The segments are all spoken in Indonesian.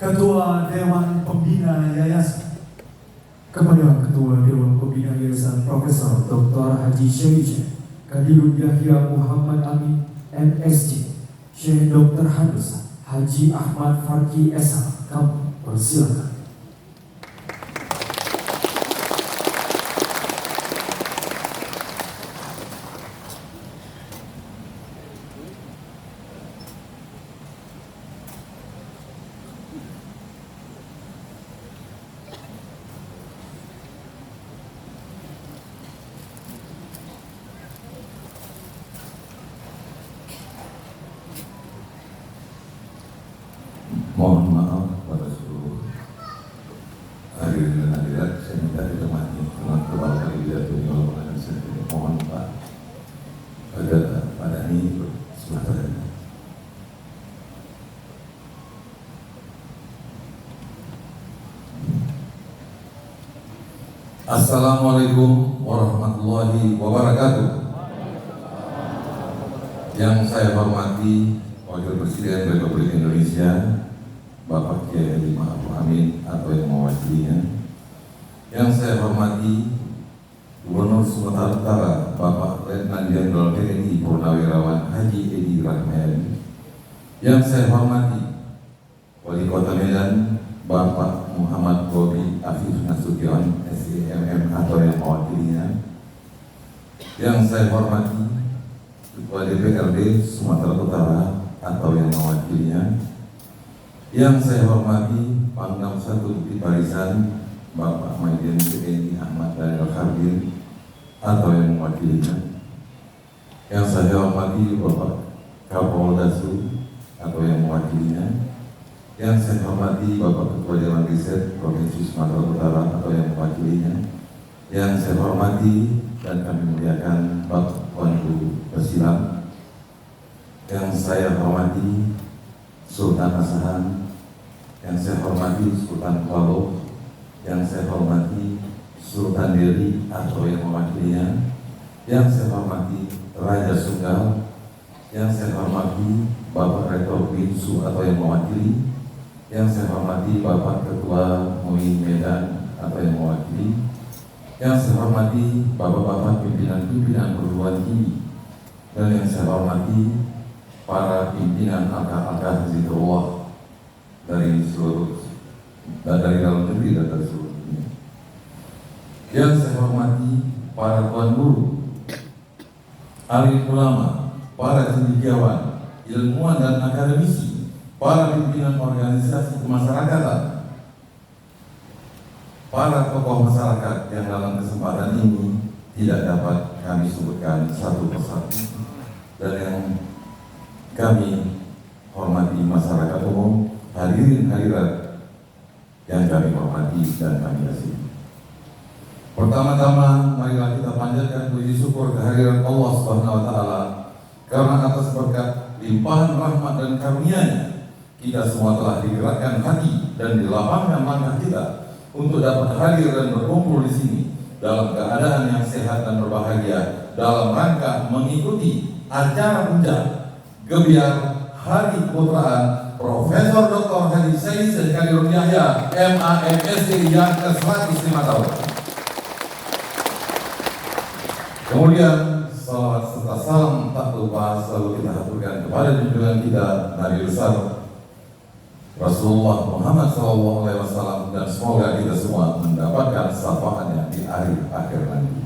Ketua Dewan Pembina Yayasan, kepada Ketua Dewan Pembina Yayasan Profesor Dr. Haji Syekh Kadirul Yahya Muhammad Amin MSc, Syekh Dr. Hanus Haji Ahmad Farki SH, kamu persilakan. Mohon maaf pada seluruh hadirin dan hadirat, saya minta ditemani dengan kepala kandidat Tunggal Pengadaan Sendiri. Mohon Pak pada ini sebentar. Assalamualaikum warahmatullahi wabarakatuh. Yang saya hormati Wakil Presiden Republik Indonesia Bapak Kiai Haji Ma'ruf Amin atau yang mewakilinya. Yang saya hormati Gubernur Sumatera Utara Bapak Letnan Jenderal TNI Purnawirawan Haji Edi Rahmayadi. Yang saya hormati Wali Kota Medan Bapak Muhammad Bobi Afif Nasution SEMM atau yang mewakilinya. Yang saya hormati Ketua DPRD Sumatera Utara atau yang mewakilinya. Yang saya hormati Pangdam 1 Bukit Barisan Bapak Majen TNI Ahmad Daniel Khadir atau yang mewakilinya. Yang saya hormati Bapak Kapolda Sud atau yang mewakilinya. Yang saya hormati Bapak Ketua Dewan Riset Provinsi Sumatera Utara atau yang mewakilinya. Yang saya hormati dan kami muliakan Bapak Tuan Guru Pesilam. Yang saya hormati Sultan Asahan, yang saya hormati Sultan Kuala, yang saya hormati Sultan Delhi atau yang mewakilinya, yang saya hormati Raja Sunggal, yang saya hormati Bapak Rektor Binsu atau yang mewakili, yang saya hormati Bapak Ketua MUI Medan atau yang mewakili, yang saya hormati Bapak-bapak pimpinan-pimpinan perguruan tinggi, dan yang saya hormati para pimpinan angka-angka Zikrullah dari seluruh dari dalam negeri dan dari seluruh dunia. Yang saya hormati para tuan guru, alim ulama, para cendekiawan, ilmuwan dan akademisi, para pimpinan organisasi kemasyarakatan, para tokoh masyarakat yang dalam kesempatan ini tidak dapat kami sebutkan satu persatu, dan yang kami hormati masyarakat umum, hadirin hadirat yang kami hormati dan kami kasih. Pertama-tama marilah kita panjatkan puji syukur kehadirat Allah Subhanahu wa taala karena atas berkat limpahan rahmat dan karunia-Nya kita semua telah digerakkan hati dan dilapangkan langkah kita untuk dapat hadir dan berkumpul di sini dalam keadaan yang sehat dan berbahagia dalam rangka mengikuti acara puncak Gebiar Hari Keputraan Profesor Dr. Haji Syekh Kadirul Yahya MAMSc yang ke-105 tahun. Kemudian salawat serta salam tak lupa selalu kita haturkan kepada junjungan kita Nabi besar Rasulullah Muhammad SAW, dan semoga kita semua mendapatkan syafaatnya di akhir nanti.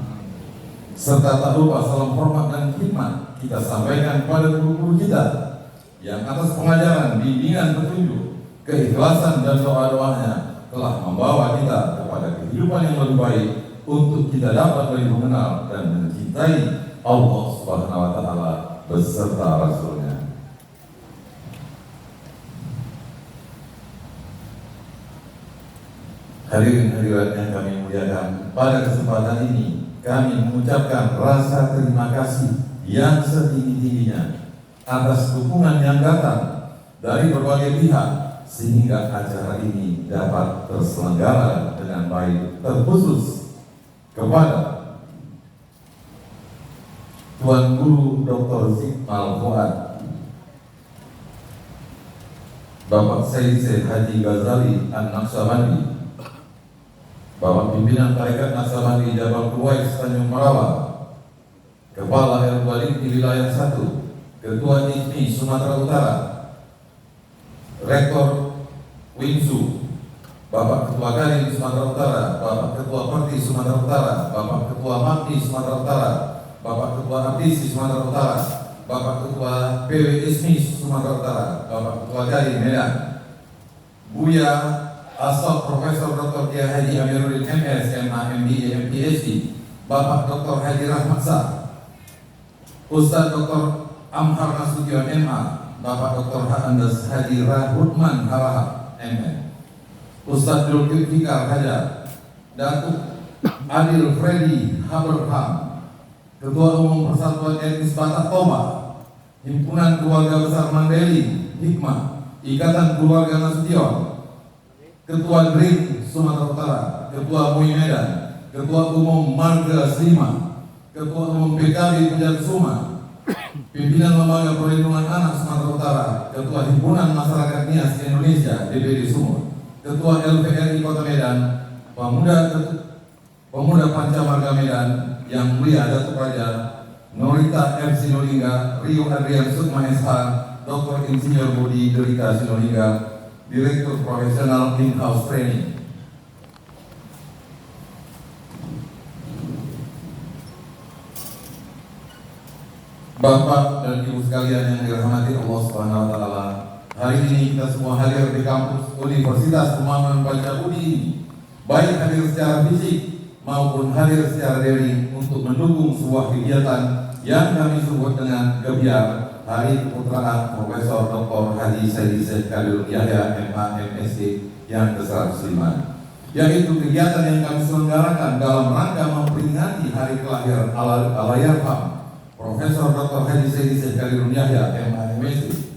Serta tak lupa salam hormat dan khidmat kita sampaikan kepada guru-guru kita yang atas pengajaran, bimbingan, petunjuk, keikhlasan dan doa-doanya telah membawa kita kepada kehidupan yang lebih baik untuk kita dapat lebih mengenal dan mencintai Allah Subhanahu wa taala beserta Rasul-Nya. Hadirin hadirat yang kami muliakan, pada kesempatan ini kami mengucapkan rasa terima kasih yang setinggi-tingginya atas dukungan yang datang dari berbagai pihak sehingga acara ini dapat terselenggara dengan baik, terkhusus kepada Tuan Guru Dr. Zikmal Fuad Bapak Sayyid Haji Ghazali An-Naqsyabandi, Bapak Pimpinan Tarekat Naqsyabandi Jabal Kuwais Tanjung Merawa, Kepala Al-Walid di Wilayah 1, Ketua ISMI Sumatera Utara, Rektor Winsu, Bapak Ketua Kadin Sumatera Utara, Bapak Ketua Parti Sumatera Utara, Bapak Ketua MAPI Sumatera Utara, Bapak Ketua APISI Sumatera Utara, Bapak Ketua PWISMI Sumatera Utara, Bapak Ketua Kadin Medan, Buya Asok Profesor Dr. Kiai Haji Amiruddin MS, MA, MBA, MPhD, Bapak Dr. Haji Rahmat Shah, Ustaz Dr. Amhar Nasution MA, Bapak Dr. Andes Haji Rahutman Harahap MN, Ustaz Zulfikar Hajar, Datuk Adil Freddy Haberham, Ketua Umum Persatuan Etnis Batak Toba, Himpunan Keluarga Besar Mandeli Hikmah, Ikatan Keluarga Nasution, Ketua DRIM Sumatera Utara, Ketua MUI Medan, Ketua Umum Marga Slima, Ketua Umum PKB Pujan Suma, Pimpinan Lembaga Perlindungan Anak Sumatera Utara, Ketua Himpunan Masyarakat Nias Indonesia DPD Sumut, Ketua LPRI Kota Medan, Pemuda Pancamarga Medan, Yang Mulia Datuk Raja Norita M. Sinulinga, Rio Adrian Sukma SH, Dr. Insinyur Budi Derita Sinulinga, Direktur Profesional In-House Training. Bapak dan Ibu sekalian yang dirahmati Allah Subhanahu wa taala, hari ini kita semua hadir di kampus Universitas Pembangunan Pancabudi ini, baik hadir secara fisik maupun hadir secara daring untuk mendukung sebuah kegiatan yang kami sebut dengan Gebiar Hari Keputraan Profesor Dr. Haji Said Khalilul Yahya MA MSc yang ke-105, yaitu kegiatan yang kami selenggarakan dalam rangka memperingati hari kelahiran Allahyarham Profesor Dr. Haji Said Khalilul Yahya MA MSc.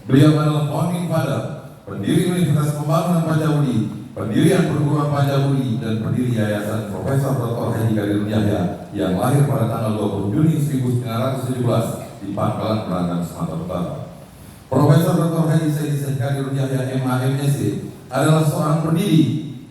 Beliau adalah founding father, pendiri Universitas Pembangunan Pancabudi, pendirian perguruan Pancabudi, dan pendiri Yayasan Profesor Dr. Haji Khalilul Yahya yang lahir pada tanggal 20 Juni 1917 di Pangkalan Belanda, Sumatera Utara. Profesor Dr. Haji Said Khalilul Yahya MA MSc adalah seorang pendiri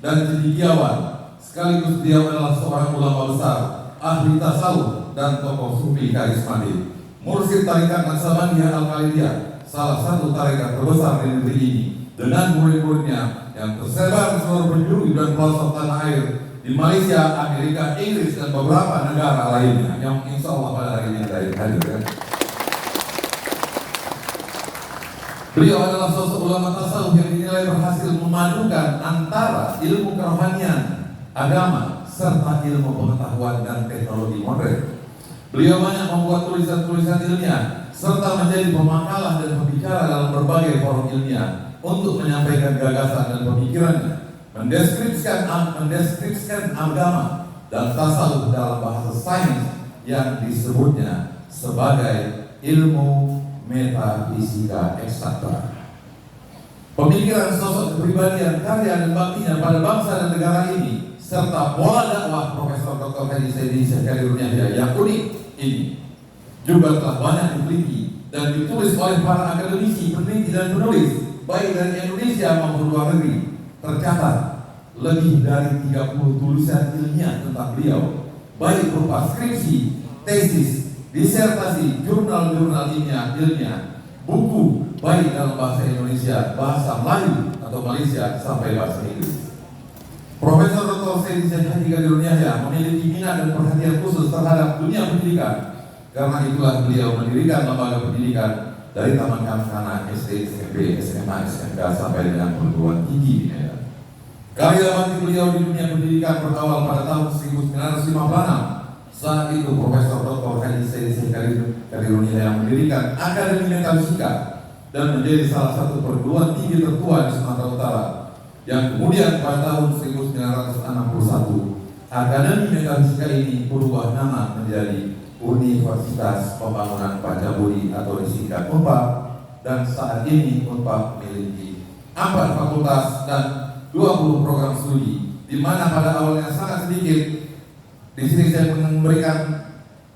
dan cendekiawan, sekaligus beliau adalah seorang ulama besar, ahli tasawuf dan tokoh sufi karismatik. Mursyid Tarekat Naqsyabandiyah Al-Khalidiyah, salah satu tarekat terbesar di negeri ini, dengan murid-muridnya yang tersebar di seluruh penjuru dan pelosok tanah air di Malaysia, Amerika, Inggris, dan beberapa negara lainnya yang insya Allah pada hari ini hadir. Beliau adalah sosok ulama tasawuf yang dinilai berhasil memadukan antara ilmu kerohanian, agama, serta ilmu pengetahuan dan teknologi modern. Beliau banyak membuat tulisan-tulisan ilmiah serta menjadi pemakalah dan pembicara dalam berbagai forum ilmiah untuk menyampaikan gagasan dan pemikirannya, mendeskripsikan agama dan tasawuf dalam bahasa sains yang disebutnya sebagai ilmu metafisika eksakta. Pemikiran, sosok, kepribadian, karya dan baktinya pada bangsa dan negara ini, serta pola dakwah Profesor Dr. Haji Said Khalilul Yahya yang unik ini juga telah banyak diteliti dan ditulis oleh para akademisi, peneliti, dan penulis baik dari Indonesia maupun luar negeri. Tercatat lebih dari 30 tulisan ilmiah tentang beliau, baik berupa skripsi, tesis, disertasi, jurnal-jurnal ilmiah, buku baik dalam bahasa Indonesia, bahasa Melayu atau Malaysia sampai bahasa Inggris. Profesor Dr. Said Haji Khalilul Yahya memiliki minat dan perhatian khusus terhadap dunia pendidikan. Karena itulah beliau mendirikan lembaga pendidikan dari taman kanak-kanak, SD, SMP, SMA, SMK sampai dengan perguruan tinggi di Medan. Karya bakti beliau di dunia pendidikan berawal pada tahun 1956. Saat itu Profesor Dr. Haji Said Khalilul Yahya mendirikan Akademi Metafisika dan menjadi salah satu perguruan tinggi tertua di Sumatera Utara, yang kemudian pada tahun 1961 Akademi Metafisika ini berubah nama menjadi Universitas Pembangunan Pancabudi atau disingkat UNPAP, dan saat ini UNPAP memiliki 4 fakultas dan 20 program studi, di mana pada awalnya sangat sedikit. Di sini saya memberikan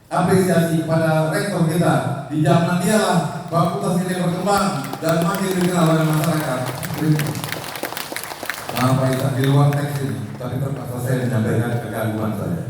apresiasi kepada rektor kita. Di zaman dialah fakultas ini berkembang dan makin dikenal oleh masyarakat. Maaf Pak Isa, di luar teks ini, tapi terpaksa saya menyampaikan kekaguman saya.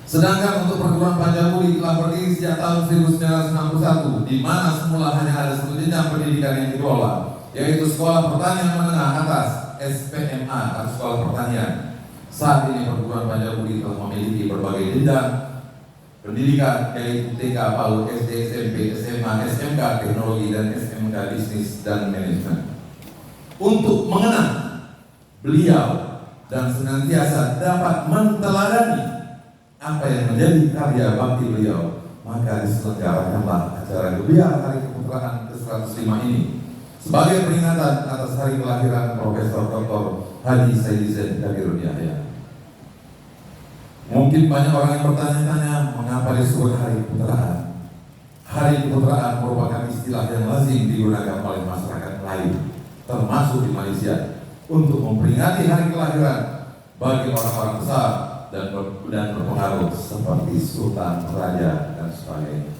Sedangkan untuk perguruan Panjaburi telah berdiri sejak tahun 1961, di mana semula hanya ada satu jenjang pendidikan yang dikelola, yaitu Sekolah Pertanian Menengah Atas (SPMA) atau Sekolah Pertanian. Saat ini perguruan Panjaburi telah memiliki berbagai jenjang pendidikan, yaitu TK, PAUD, SD, SMP, SMA, SMK Teknologi, dan SMK Bisnis dan Manajemen. Untuk mengenang beliau dan senantiasa dapat menteladani apa yang menjadi karya bakti beliau, maka diselenggarakanlah acara Gebiar Hari Keputraan ke-105 ini sebagai peringatan atas hari kelahiran Profesor Dr. Haji Sayyidin Kadirul Yahya. Mungkin banyak orang yang bertanya-tanya mengapa disebut Hari Keputraan. Hari Keputraan merupakan istilah yang lazim digunakan oleh masyarakat lain, termasuk di Malaysia, untuk memperingati hari kelahiran bagi orang-orang besar dan berpengaruh seperti sultan, raja, dan sebagainya.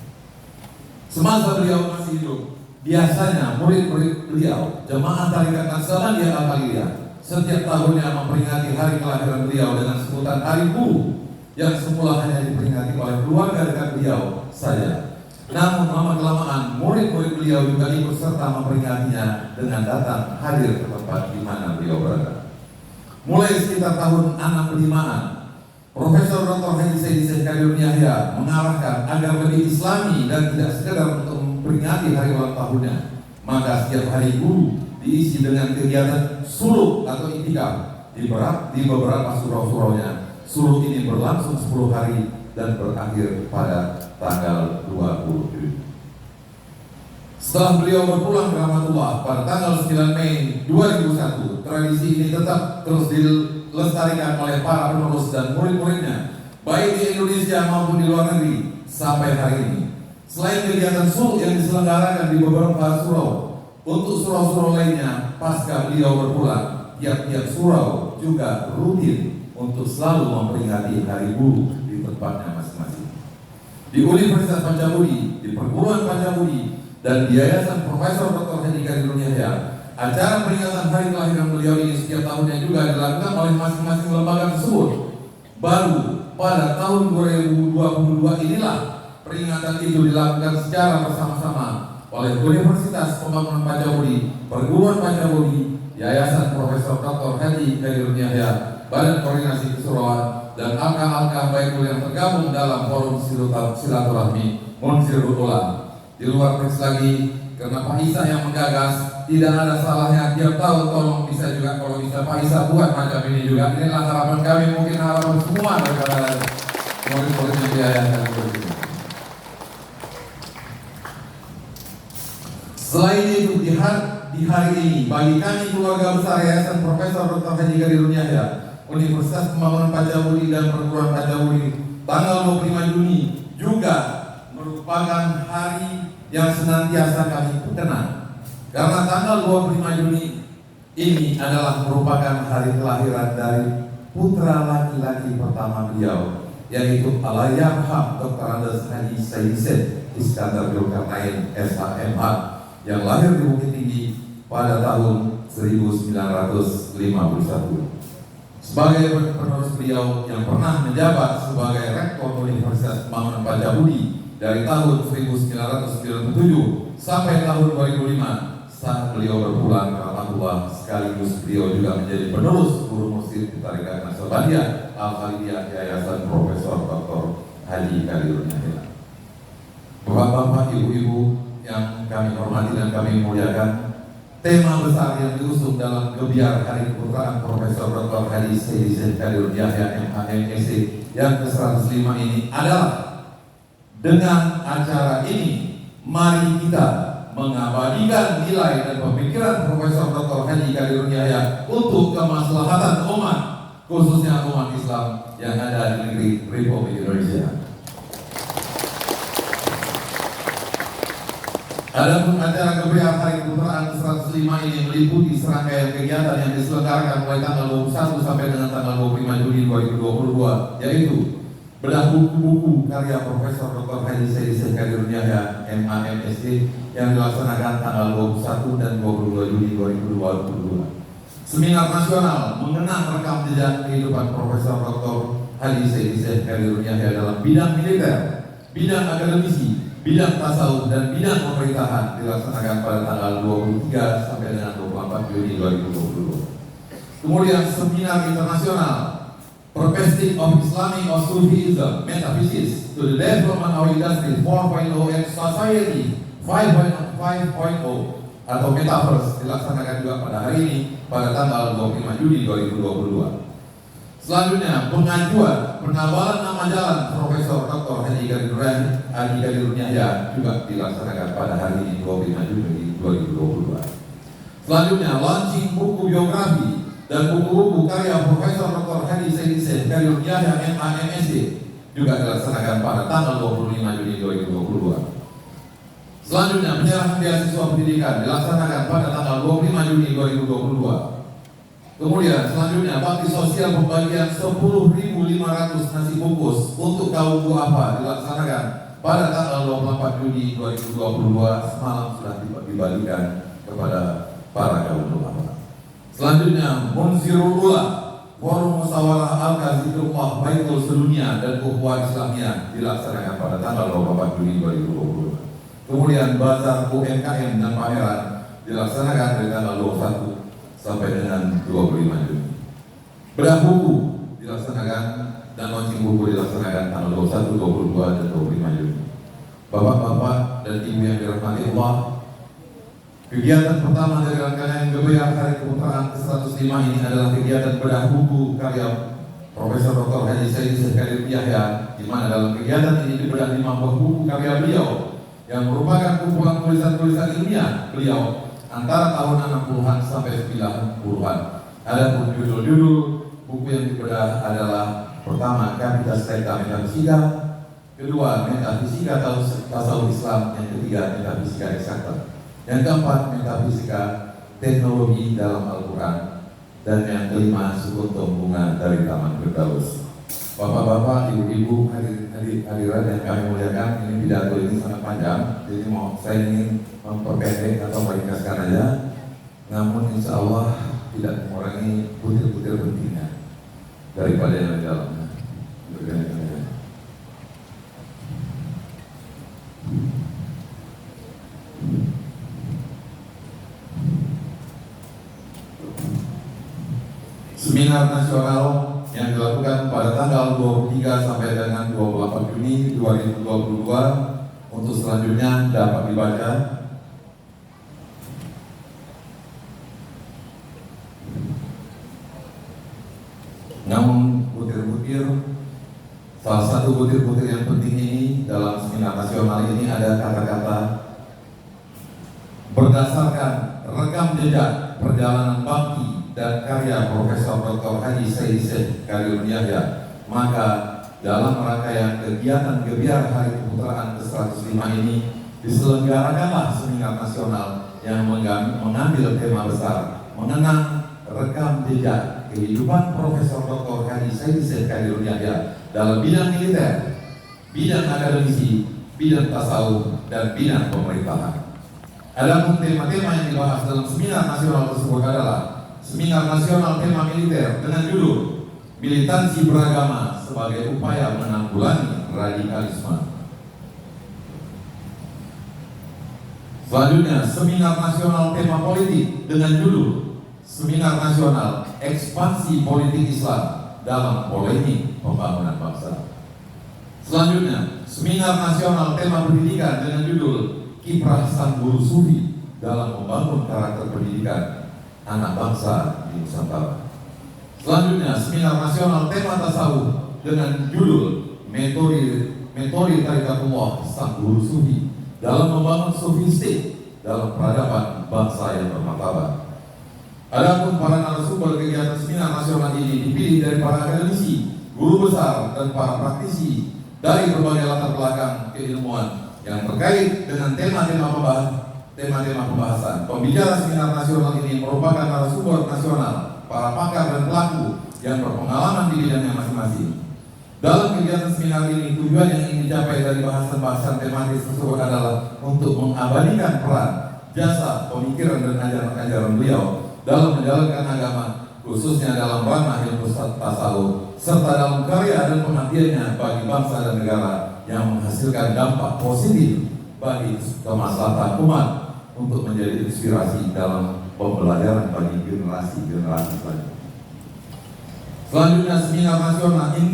Semasa beliau masih hidup, biasanya murid-murid beliau, jemaah Tarekat Naksabandia Al-Khaliliyah, setiap tahunnya memperingati hari kelahiran beliau dengan sebutan Hari Guru, yang semula hanya diperingati oleh keluarga dekat beliau saja. Namun lama-kelamaan murid-murid beliau juga ikut serta memperingatinya dengan datang hadir ke tempat di mana beliau berada. Mulai sekitar tahun 65-an, Profesor Dr. Haji Sayyidin Kadirul Yahya mengarahkan agar lebih islami dan tidak sekedar untuk memperingati hari ulang tahunnya. Maka setiap hari guru diisi dengan kegiatan suluk atau itikaf di beberapa surau-suraunya. Suluk ini berlangsung 10 hari dan berakhir pada tanggal 20 Juli. Setelah beliau berpulang ke Rahmatullah pada tanggal 9 Mei 2001, tradisi ini tetap terus dilestarikan oleh para penerus dan murid-muridnya, baik di Indonesia maupun di luar negeri sampai hari ini. Selain kegiatan suluk yang diselenggarakan di beberapa surau, untuk surau-surau lainnya pasca beliau berpulang, tiap-tiap surau juga rutin untuk selalu memperingati Hari Guru di tempatnya masing-masing. Di Universitas Panjaburi, di Perguruan Panjaburi, dan di Yayasan Profesor Dr. Haji Kadirul Yahya, acara peringatan hari kelahiran beliau ini setiap tahunnya juga dilakukan oleh masing-masing lembaga tersebut. Baru pada tahun 2022 inilah peringatan itu dilakukan secara bersama-sama oleh Universitas Pembangunan Panjaburi, Perguruan Panjaburi, Yayasan Profesor Dr. Haji Kadirul Yahya, Badan Koordinasi Keseluruhan, dan alka-alka Baitul yang tergabung dalam forum silaturahmi Munsirul Ulam. Di luar teks lagi, karena Pak Isa yang menggagas, tidak ada salahnya tiap tahun tolong bisa juga kalau bisa Pak Isa buat macam ini juga. Inilah harapan kami, mungkin harapan semua daripada murid-murid yang diayakan ini. Selain itu di hari ini, bagi kami keluarga besar Yayasan Profesor Dr. Haji Kadirul Yahya, Universitas Pembangunan Panjaburi dan Perguruan Panjaburi, tanggal 25 Juni juga merupakan hari yang senantiasa kami kenang, karena tanggal 25 Juni ini adalah merupakan hari kelahiran dari putra laki-laki pertama beliau, yaitu Allahyarham Dr. Andes Haji Sayyidin Iskandar Zulkarnain SHMH, yang lahir di Bukit Tinggi pada tahun 1951. Sebagai penerus beliau yang pernah menjabat sebagai Rektor Universitas Pembangunan Panjaburi dari tahun 1997 sampai tahun 2005, saat beliau berpulang ke Rahmatullah, sekaligus beliau juga menjadi penerus guru mursyid di Tarekat Naksabandia Al-Khaliliyah Yayasan Profesor Dr. Haji Kadirul Yahya. Bapak-bapak, ibu-ibu yang kami hormati dan kami muliakan, tema besar yang diusung dalam Gebiar Hari Keputraan Profesor Dr. Haji Sayyidin Kadirul Yahya MHMSc yang ke-105 ini adalah, dengan acara ini, mari kita mengabadikan nilai dan pemikiran Profesor Dr. Haji Kadirul Yahya untuk kemaslahatan umat, khususnya umat Islam yang ada di negeri Republik Indonesia. Adapun acara Gebiar Hari Keputraan ke-105 ini meliputi serangkaian kegiatan yang diselenggarakan mulai tanggal 21 sampai dengan tanggal 25 Juni 2022, yaitu bedah buku-buku karya Profesor Dr. Haji Said Syekh Kadirul Yahya, MA, MSc yang dilaksanakan tanggal 21 dan 22 Juli 2022. Seminar nasional mengenang rekam jejak kehidupan Profesor Dr. Haji Said Syekh Kadirul Yahya dalam bidang militer, bidang akademisi, bidang tasawuf dan bidang pemerintahan dilaksanakan pada tanggal 23 sampai dengan 24 Juni 2022. Kemudian seminar internasional Perspective of Islamic or Sufism Metaphysics to the Development of Industry 4.0 and Society 5.0 atau Metaverse dilaksanakan juga pada hari ini pada tanggal 25 Juni 2022. Selanjutnya, pengajuan penawaran nama jalan Profesor Dr. Haji Kadirul Yahya juga dilaksanakan pada hari ini 25 Juni 2022. Selanjutnya, launching buku biografi dan buku-buku karya Profesor Dr. Haji Said Syekh Kadirul Yahya MA MSc juga dilaksanakan pada tanggal 25 Juni 2022. Selanjutnya, penyerahan beasiswa pendidikan dilaksanakan pada tanggal 25 Juni 2022. Kemudian selanjutnya bakti sosial pembagian 10.500 nasi bungkus untuk kaum duafa dilaksanakan pada tanggal 24 Juni 2022. Semalam sudah dibagikan kepada para kaum duafa. Selanjutnya, Munzirul Ula, Forum Musyawarah Al-Qaziullah Baitul Sedunia dan Ukhuwah Islamiyah dilaksanakan pada tanggal 24 Juni 2022. Kemudian Bazar UMKM dan pameran dilaksanakan dari tanggal 21 sampai dengan 25 Juni. Bedah buku dilaksanakan dan launching buku dilaksanakan tanggal 21, 22, dan 25 Juni. Bapak-bapak dan ibu yang dirahmati Allah, kegiatan pertama dari rangkaian Gebayar Hari Keputraan ke-105 ini adalah kegiatan bedah buku karya Profesor Dr. Haji Said Syekh Kadirul Yahya, di mana dalam kegiatan ini dibedah 5 buah buku karya beliau yang merupakan kumpulan tulisan-tulisan ilmiah beliau antara tahun 60-an sampai 90-an. Ada judul-judul buku yang dibedah adalah pertama Capitas Theta Metafisika, kedua Metafisika Tasawuf Islam, yang ketiga Metafisika Eksakta, yang keempat Metafisika Teknologi dalam Al-Quran, dan yang kelima Sukuntum Bunga dari Taman Firdaus. Bapak-bapak, ibu-ibu, hadirat yang kami muliakan, ini pidato ini sangat panjang, jadi saya ingin memperpendek atau meringkaskan aja, namun insya Allah tidak mengurangi butir-butir pentingnya daripada yang di dalamnya. Seminar nasional yang dilakukan pada tanggal 23 sampai dengan 28 Juni 2022 untuk selanjutnya dapat dibaca. Namun butir-butir, salah satu butir-butir yang penting ini dalam seminar nasional ini ada kata-kata berdasarkan rekam jejak perjalanan bakti dan karya Profesor Dr. Haji Said Syekh Kadirul Yahya, maka dalam rangkaian kegiatan Gebiar Hari Keputraan ke-105 ini diselenggarakanlah seminar nasional yang mengambil tema besar mengenang rekam jejak kehidupan Profesor Dr. Haji Said Syekh Kadirul Yahya dalam bidang militer, bidang akademisi, bidang tasawuf, dan bidang pemerintahan. Adapun tema-tema yang dibahas dalam seminar nasional tersebut adalah Seminar Nasional Tema Militer dengan judul Militansi Beragama sebagai Upaya Menanggulangi Radikalisme. Selanjutnya, Seminar Nasional Tema Politik dengan judul Seminar Nasional Ekspansi Politik Islam dalam Polemik Pembangunan Bangsa. Selanjutnya, Seminar Nasional Tema Pendidikan dengan judul Kiprah Sang Guru Sufi dalam Membangun Karakter Pendidikan Anak Bangsa di Nusantara. Selanjutnya, Seminar Nasional Tema Tasawuf dengan judul Metode Tarikatullah Sang Guru Sufi dalam Membangun Sufistik dalam Peradaban Bangsa yang Bermartabat. Adapun para narasumber kegiatan seminar nasional ini dipilih dari para akademisi, guru besar, dan para praktisi dari berbagai latar belakang keilmuan yang terkait dengan tema-tema pembahasan. Pembicara seminar nasional ini merupakan narasumber nasional, para pakar dan pelaku yang berpengalaman di bidangnya masing-masing. Dalam kegiatan seminar ini, tujuan yang ingin dicapai dari bahasan-bahasan tematis tersebut adalah untuk mengabadikan peran, jasa, pemikiran dan ajaran-ajaran beliau dalam menjalankan agama, khususnya dalam ranah ilmu tasawuf, serta dalam karya dan pengabdiannya bagi bangsa dan negara yang menghasilkan dampak positif bagi kemaslahatan umat untuk menjadi inspirasi dalam pembelajaran bagi generasi-generasi selanjutnya. Selanjutnya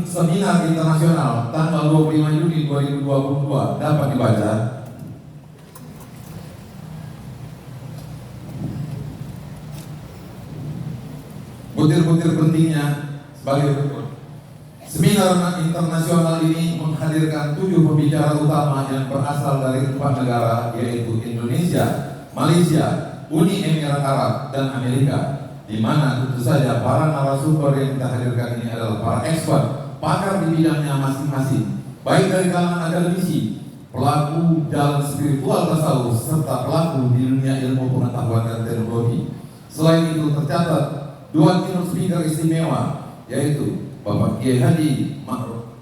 seminar internasional tanggal 25 Juni 2022 dapat dibaca. Butir-butir pentingnya sebagai berikut. Seminar internasional ini menghadirkan 7 pembicara utama yang berasal dari 4 negara, yaitu Indonesia, Malaysia, Uni Emirat Arab, dan Amerika, di mana tentu saja para narasumber yang kita hadirkan ini adalah para expert, pakar di bidangnya masing-masing, baik dari kalangan akademisi, pelaku jalan spiritual tasawuf, serta pelaku di dunia ilmu pengetahuan dan teknologi. Selain itu tercatat 2 keynote speaker istimewa, yaitu Bapak Kiai Haji Ma'ruf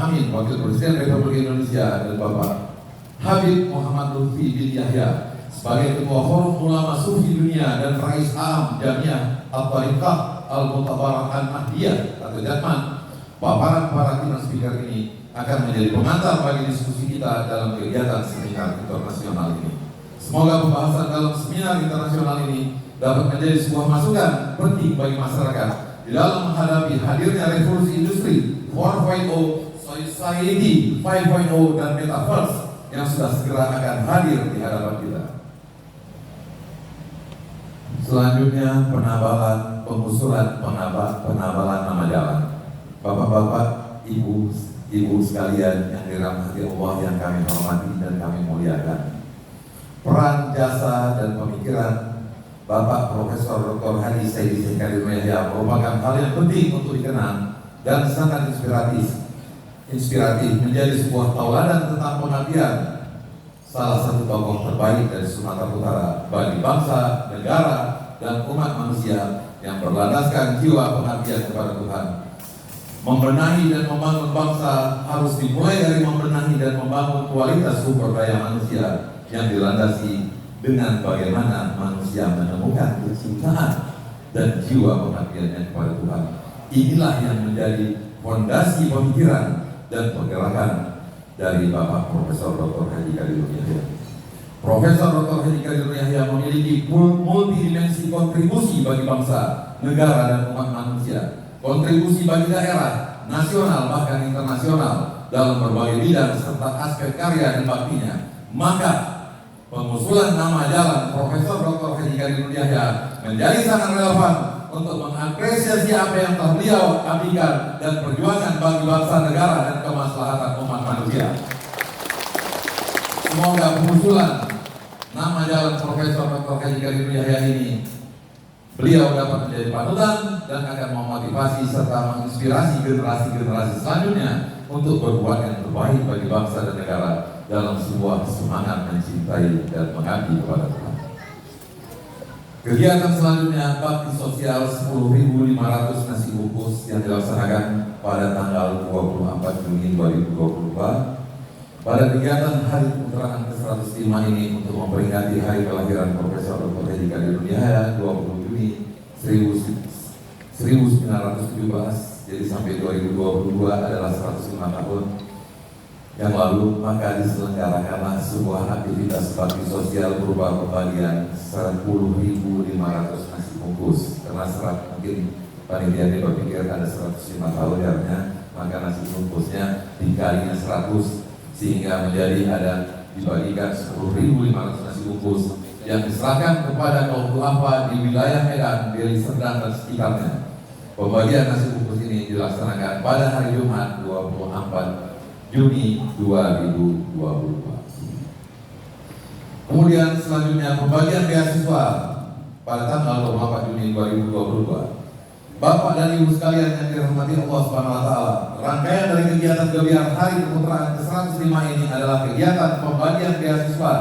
Amin, Wakil Presiden Republik Indonesia, dan Bapak Habib Muhammad Lutfi bin Yahya sebagai Ketua Forum Ulama Sufi Dunia dan Rais Am Jamiah Al-Tariqah Al-Mutabarak Al-Mahdiyah atau Jatman. Paparan para keynote speaker ini akan menjadi pengantar bagi diskusi kita dalam kegiatan seminar internasional ini. Semoga pembahasan dalam seminar internasional ini dapat menjadi sebuah masukan penting bagi masyarakat di dalam menghadapi hadirnya revolusi industri 4.0, Society 5.0, dan Metaverse yang sudah segera akan hadir di hadapan kita. Selanjutnya penabalan, pengusulan penabalan nama jalan. Bapak-bapak, ibu sekalian yang dirahmati Allah yang kami hormati dan kami muliakan. Peran, jasa, dan pemikiran Bapak Profesor Dr. Haji Saidi Syekh Kadir Yahya merupakan hal yang penting untuk dikenang dan sangat inspiratif menjadi sebuah tauladan tentang pengabdian, salah satu tokoh terbaik dari Sumatera Utara bagi bangsa, negara, dan umat manusia yang berlandaskan jiwa pengabdian kepada Tuhan. Membenahi dan membangun bangsa harus dimulai dari membenahi dan membangun kualitas sumber daya manusia yang dilandasi dengan bagaimana manusia menemukan kecintaan dan jiwa pengabdiannya kepada Tuhan. Inilah yang menjadi fondasi pemikiran dan pergerakan dari Bapak Profesor Dr. Haji Kadir Yahya. Profesor Dr. Haji Kadir Yahya memiliki multidimensi kontribusi bagi bangsa, negara, dan umat manusia. Kontribusi bagi daerah, nasional, bahkan internasional dalam berbagai bidang serta aspek karya dan baktinya. Maka pengusulan nama jalan Profesor Dr. Haji Kadir Yahya menjadi sangat relevan untuk mengapresiasi apa yang telah beliau abdikan dan perjuangan bagi bangsa, negara, dan kemaslahatan umat manusia. Semoga pengusulan nama jalan Profesor Dr. Haji Kadir Yahya ini beliau dapat menjadi panutan dan akan memotivasi serta menginspirasi generasi-generasi selanjutnya untuk berbuat yang terbaik bagi bangsa dan negara dalam sebuah semangat mencintai dan mengabdi kepada Tuhan. Kegiatan selanjutnya bakti sosial 10.500 nasi bungkus yang dilaksanakan pada tanggal 24 Juni 2022. Pada kegiatan Hari Keputraan ke-105 ini untuk memperingati hari kelahiran Profesor Dr. Haji Kadir Yahya 20 Juni 1917, jadi sampai 2022 adalah 105 tahun yang lalu, maka diselenggarakanlah sebuah aktivitas bakti sosial berupa pembagian 10.500 nasi bungkus. Karena mungkin panitia ini berpikir ada 105 tahun jarnya, maka nasi bungkusnya dikalinya 100 sehingga menjadi ada dibagikan 10.500 nasi bungkus yang diserahkan kepada kaum duafa di wilayah Medan, Deli Serdang, dan sekitarnya. Pembagian nasi bungkus ini dilaksanakan pada hari Jumat 24 Juni 2022. Kemudian selanjutnya pembagian beasiswa pada tanggal 24 Juni 2022. Bapak dan Ibu sekalian yang dirahmati Allah Subhanahu wa taala, rangkaian dari kegiatan Gebiar Hari Keputraan ke-105 ini adalah kegiatan pembagian beasiswa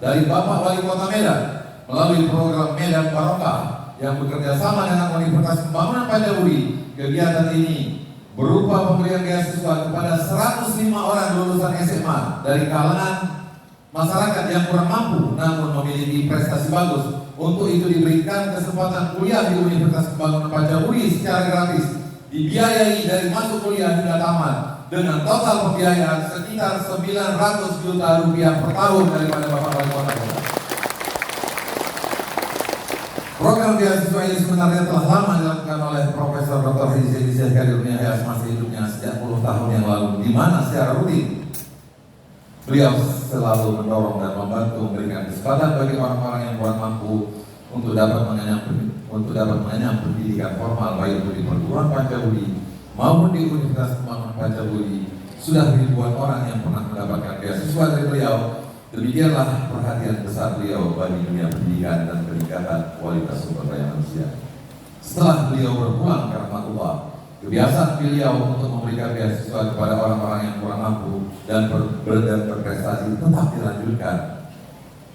dari Bapak Wali Kota Medan melalui program Medan Barokah yang bekerja sama dengan Universitas Pembangunan Pajauri. Kegiatan ini berupa pemberian beasiswa kepada 105 orang lulusan SMA dari kalangan masyarakat yang kurang mampu namun memiliki prestasi bagus. Untuk itu diberikan kesempatan kuliah di Universitas Pembangunan Pacaburi secara gratis, dibiayai dari masuk kuliah hingga tamat dengan total pembiayaan sekitar 900 juta rupiah per tahun daripada Bapak Wali Kota. Program beasiswa ini sebenarnya telah lama dilakukan oleh Profesor Dr. Haji Syekh Kadir Yahya semasa hidupnya sejak puluh tahun yang lalu, di mana secara rutin beliau selalu mendorong dan membantu memberikan kesempatan bagi orang-orang yang kurang mampu untuk dapat mengenyam pendidikan formal, baik itu di perguruan Pacaburi maupun di Universitas Pembangunan Pacaburi. Sudah ribuan orang yang pernah mendapatkan beasiswa dari beliau. Demikianlah perhatian besar beliau bagi dunia pendidikan dan peningkatan kualitas sumber daya manusia. Setelah beliau berpulang ke rahmatullah, kebiasaan beliau untuk memberikan beasiswa kepada orang-orang yang kurang mampu dan berprestasi tetap dilanjutkan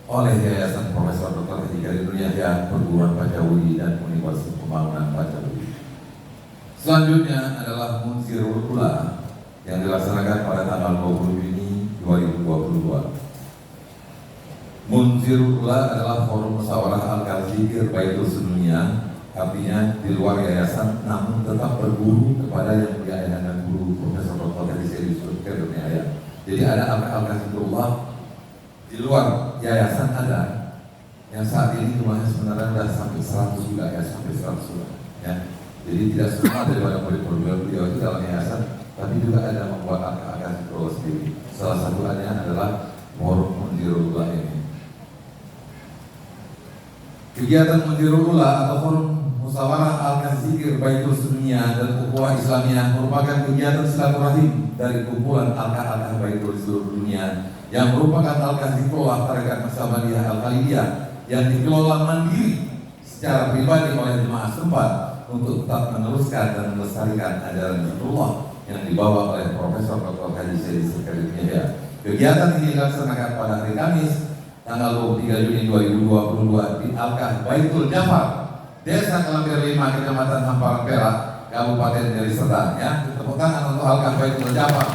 oleh Yayasan Profesor Dr. Haji Kadir Yahya Perguruan Pacaburi dan Universitas Pembangunan Pacaburi. Selanjutnya adalah Munzirul Ula yang dilaksanakan pada tanggal 20 Juni 2022. Munzirul Ula adalah forum musyawarah al-zikir Baitul Sedunia, artinya di luar yayasan namun tetap berguru kepada yang mulia ayah dan guru Profesor Dr. Haji Syekh Kadir Yahya. Jadi ada al-zikrullah di luar yayasan ada yang saat ini jumlahnya sebenarnya sudah sampai 100 juga ya, sampai 100 juga ya. Jadi tidak semua daripada murid-murid beliau itu dalam yayasan, tapi juga ada membuat al-zikrullah sendiri. Salah satunya adalah forum Munzirul Ula ini. Kegiatan Munzirul Ula atau forum musyawarah al-zikir Baitul Sedunia dan Ukhuwah Islamiyah merupakan kegiatan silaturahim dari kumpulan al-Qa'ah Baitul seluruh dunia yang merupakan al-zikrullah Tarekat Naksabandiyah Al-Khalidiyah yang dikelola mandiri secara pribadi oleh jemaah setempat untuk tetap meneruskan dan melestarikan ajaran zikrullah yang dibawa oleh Profesor Dr. Haji Syekh Kadir Yahya. Kegiatan ini dilaksanakan pada hari Kamis tanggal 23 Juni 2022 di Al-Qa'ah Baitul Jafar, Desa Kelambir 5, Kecamatan Hamparan Perak, Kabupaten Deli Serdang. Ya, tepuk tangan untuk Al-Qa'ah Baitul Jafar.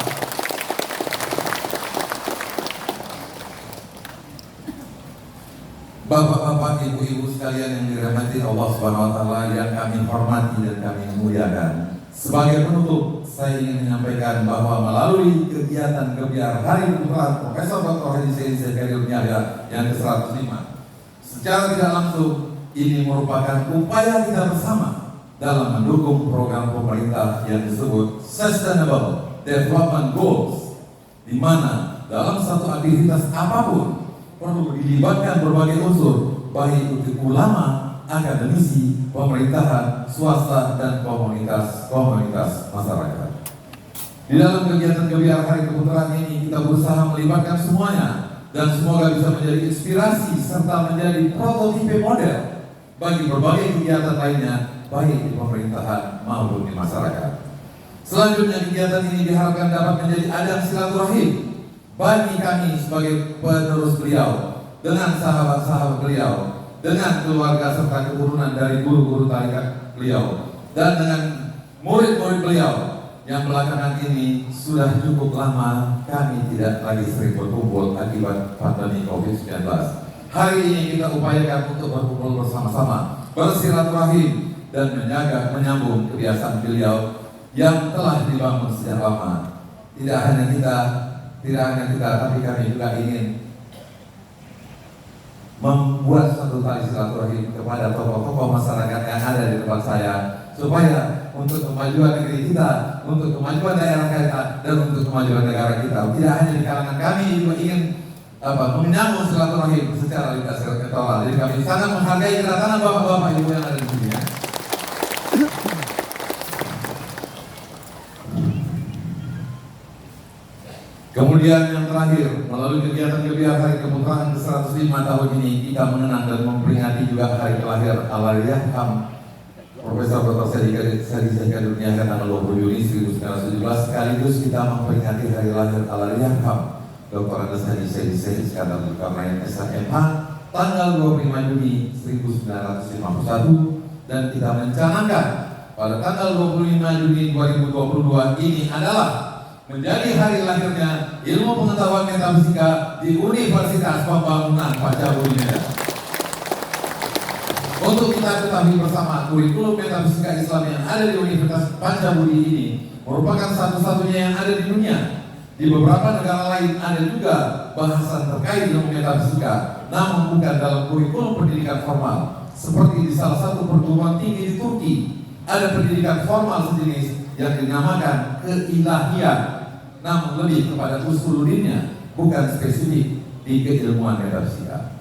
Bapak-bapak, ibu-ibu sekalian yang dirahmati Allah Subhanahu wa taala, yang kami hormati dan kami muliakan. Sebagai penutup, saya ingin menyampaikan bahwa melalui kegiatan gebiar Hari Keputusan Profesor Dr. Haji Syekh Kadir Yahya yang ke-105, secara tidak langsung ini merupakan upaya kita bersama dalam mendukung program pemerintah yang disebut Sustainable Development Goals, di mana dalam satu aktivitas apapun perlu dilibatkan berbagai unsur, baik itu ulama, akademisi, pemerintahan, swasta, dan komunitas masyarakat. Di dalam kegiatan gebiar Hari Keputusan ini kita berusaha melibatkan semuanya dan semoga bisa menjadi inspirasi serta menjadi prototipe model bagi berbagai kegiatan lainnya, baik di pemerintahan maupun di masyarakat. Selanjutnya, kegiatan ini diharapkan dapat menjadi ajang silaturahim bagi kami sebagai penerus beliau dengan sahabat-sahabat beliau, dengan keluarga serta keturunan dari guru-guru tarekat beliau, dan dengan murid-murid beliau yang belakangan ini sudah cukup lama kami tidak lagi sering berkumpul akibat pandemi COVID-19. Hari ini kita upayakan untuk berkumpul bersama-sama, bersilaturahim, dan menyambung kebiasaan beliau yang telah dibangun sejak lama. Tidak hanya kita, tapi kami juga ingin membuat satu tali silaturahim kepada tokoh-tokoh masyarakat yang ada di tempat saya, supaya untuk kemajuan negeri kita, untuk kemajuan daerah kita, dan untuk kemajuan negara kita, tidak hanya di kalangan kami juga ingin menyambung silaturahim secara lintas sektoral. Jadi kami sangat menghargai kedatangan bapak-bapak ibu yang ada di sini. Ya. Kemudian yang terakhir, melalui kegiatan gebiar Hari Keputusan ke-105 tahun ini, kita mengenang dan memperingati juga hari kelahir Allahyarham Profesor Dr. Syekh Kadir Yahya tanggal 20 Juni 1917, sekaligus kita memperingati hari lahir Allahyarham Dr. Andes Haji Syekh Iskandar Zulkarnain SHMH tanggal 25 Juni 1951, dan kita mencanangkan pada tanggal 25 Juni 2022 ini adalah menjadi hari lahirnya ilmu pengetahuan metafisika di Universitas Pembangunan Pancaburi Medan. Untuk kita ketahui bersama, kurikulum metafisika Islam yang ada di Universitas Pancaburi ini merupakan satu-satunya yang ada di dunia. Di beberapa negara lain ada juga bahasan terkait ilmu metafisika, namun bukan dalam kurikulum pendidikan formal. Seperti di salah satu perguruan tinggi di Turki, ada pendidikan formal sejenis yang dinamakan keilahiyah, namun lebih kepada usuluddinnya, bukan spesifik di keilmuan metafisika.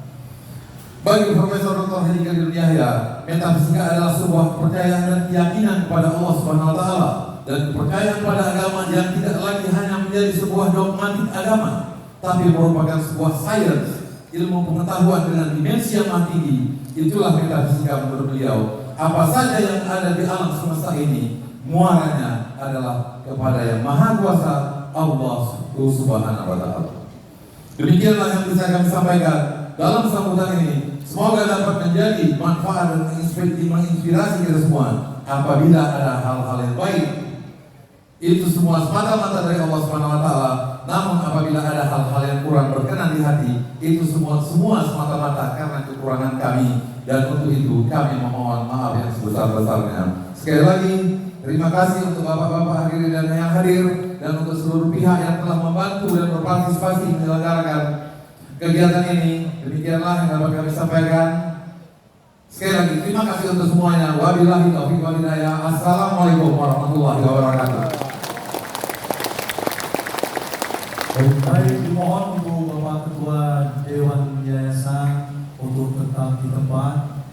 Bagi Profesor Dr. Haji Qadirul Yahya, metafisika adalah sebuah kepercayaan dan keyakinan kepada Allah Subhanahu wa taala dan kepercayaan pada agama yang tidak lagi hanya menjadi sebuah dogmatik agama, tapi merupakan sebuah sains, ilmu pengetahuan dengan dimensi yang maha tinggi. Itulah metafisika menurut beliau. Apa saja yang ada di alam semesta ini, muaranya adalah kepada yang maha kuasa, Allah Subhanahu wa taala. Demikianlah yang bisa kami sampaikan dalam sambutan ini. Semoga dapat menjadi manfaat dan menginspirasi kita semua. Apabila ada hal-hal yang baik, itu semua semata-mata dari Allah Subhanahu wa taala. Namun apabila ada hal-hal yang kurang berkenan di hati, itu semua semata-mata karena kekurangan kami, dan untuk itu kami memohon maaf yang sebesar-besarnya. Sekali lagi, terima kasih untuk bapak-bapak hadirin dan yang hadir, dan untuk seluruh pihak yang telah membantu dan berpartisipasi menyelenggarakan kegiatan ini. Demikianlah yang dapat kami sampaikan. Sekali lagi, terima kasih untuk semuanya. Wabillahi taufiq wal hidayah. Assalamualaikum warahmatullahi wabarakatuh. Baik, dimohon untuk Bapak Ketua Dewan Yayasan untuk tetap di tempat.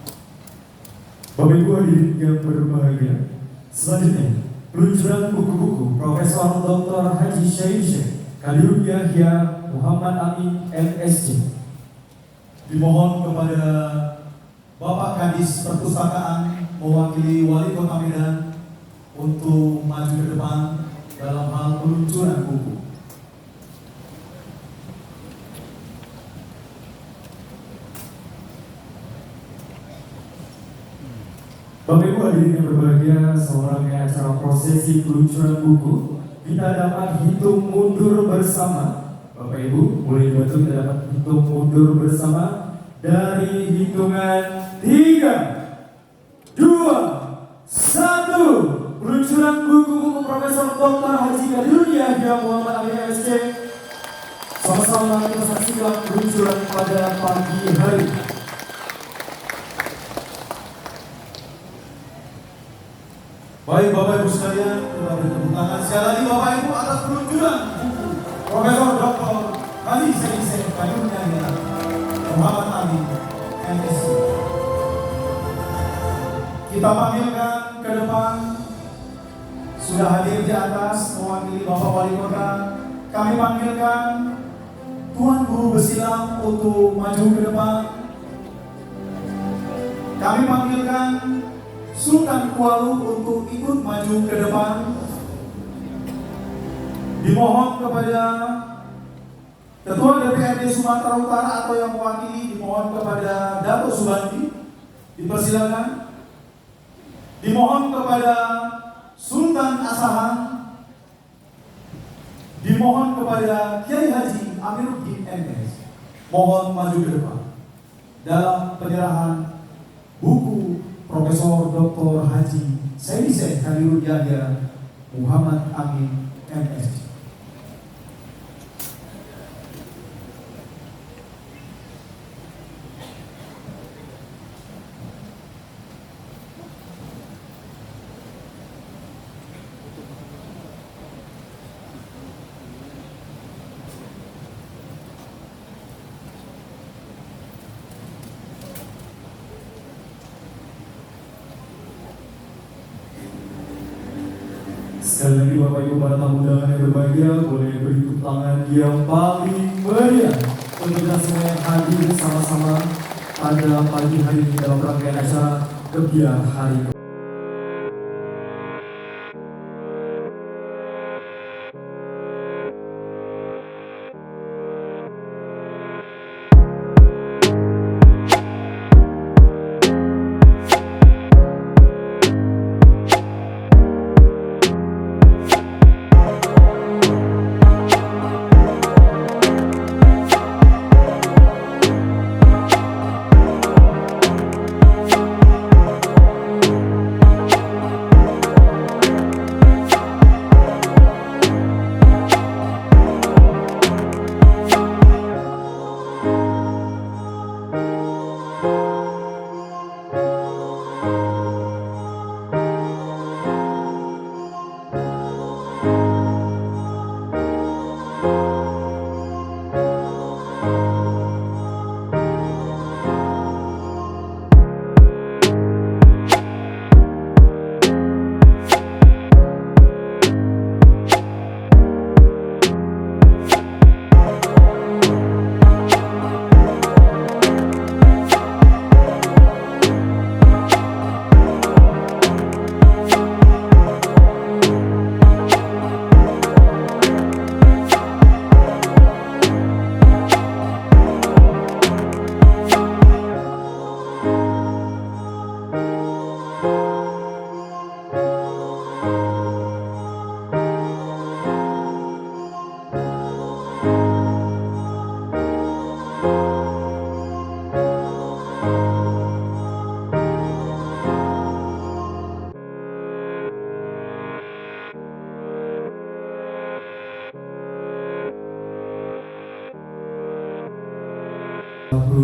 Bapak Ibu hadirin yang berbahagia, selanjutnya peluncuran buku-buku Profesor Dr. Haji Syekh Qadirul Yahya Muhammad Amin MSc. Dimohon kepada Bapak Kadis Perpustakaan mewakili Wali Kota Medan untuk maju ke depan dalam hal peluncuran buku. Bapak Ibu hadirin yang berbahagia, seorangnya acara prosesi peluncuran buku, kita dapat hitung mundur bersama. Bapak Ibu, mulai dibantu kita dapat hitung mundur bersama dari hitungan 3, 2, 1. Peluncuran buku Profesor Dr. Haji Qadirul Yahya Muhammad Amin MSc. Sama-sama kita saksikan peluncuran pada pagi hari. Baik Bapak Ibu sekalian, kita beri tepuk tangan sekali lagi Bapak Ibu atas peluncuran buku Profesor Dr. Haji Syekh Qadirul Yahya Muhammad Amin MSc. Kita panggilkan ke depan, sudah hadir di atas mewakili Bapak Wali Kota. Kami panggilkan Tuan Guru Besilam untuk maju ke depan. Kami panggilkan Sultan Kualu untuk ikut maju ke depan. Dimohon kepada Ketua DPRD Sumatera Utara atau yang mewakili, dimohon kepada Datuk Subandi, dipersilakan. Dimohon kepada Sultan Asahan, dimohon kepada Kiai Haji Amiruddin MS, mohon maju ke depan dalam penyerahan buku Profesor Dr. Haji Syekh Qadirul Yahya Muhammad Amin MSc. Sekali lagi Bapak Ibu para tamu undangan yang berbahagia, boleh beri tepuk tangan yang paling meriah untuk kita semua yang hadir sama-sama pada pagi hari ini dalam rangkaian acara Gebiar Hari.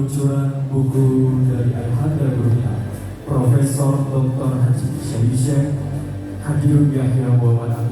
peluncuran buku dari Ayahanda Gurunya Profesor Dr. Haji Syekh Hadirun Yahya Muhammad Amin